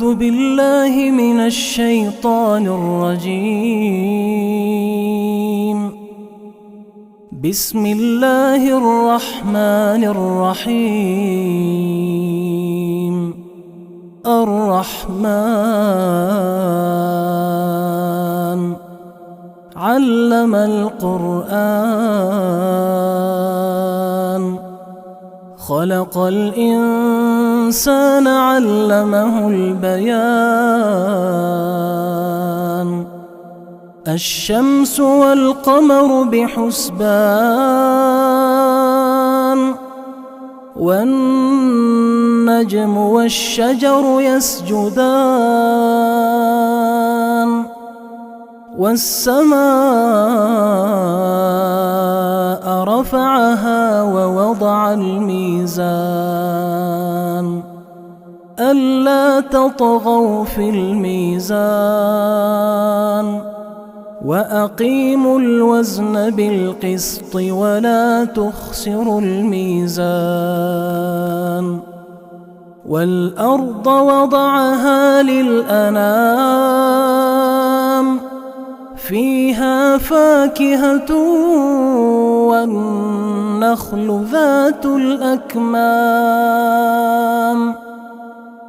أعوذ بالله من الشيطان الرجيم. بسم الله الرحمن الرحيم. الرحمن علم القرآن خلق الإنسان علمه البيان الشمس والقمر بحسبان والنجم والشجر يسجدان والسماء رفعها ووضع الميزان ألا تطغوا في الميزان وأقيموا الوزن بالقسط ولا تخسروا الميزان والأرض وضعها للأنام فيها فاكهة والنخل ذات الأكمام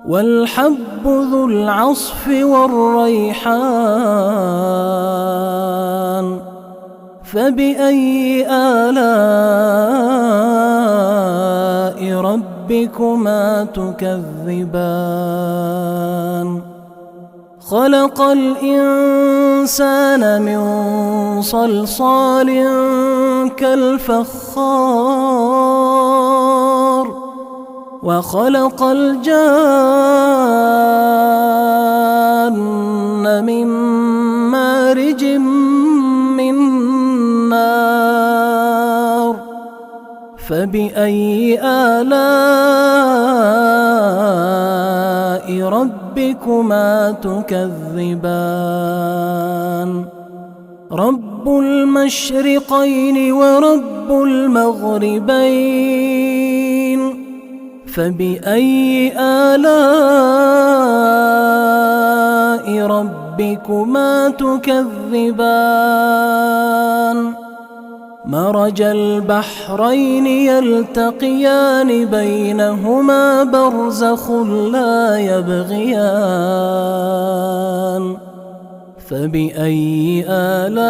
والحب ذو العصف والريحان فبأي آلاء ربكما تكذبان خلق الإنسان من صلصال كالفخار وخلق الجان من مارج من نار فبأي آلاء ربكما تكذبان رب المشرقين ورب المغربين فبأي آلاء ربكما تكذبان مرج البحرين يلتقيان بينهما برزخ لا يبغيان فبأي آلاء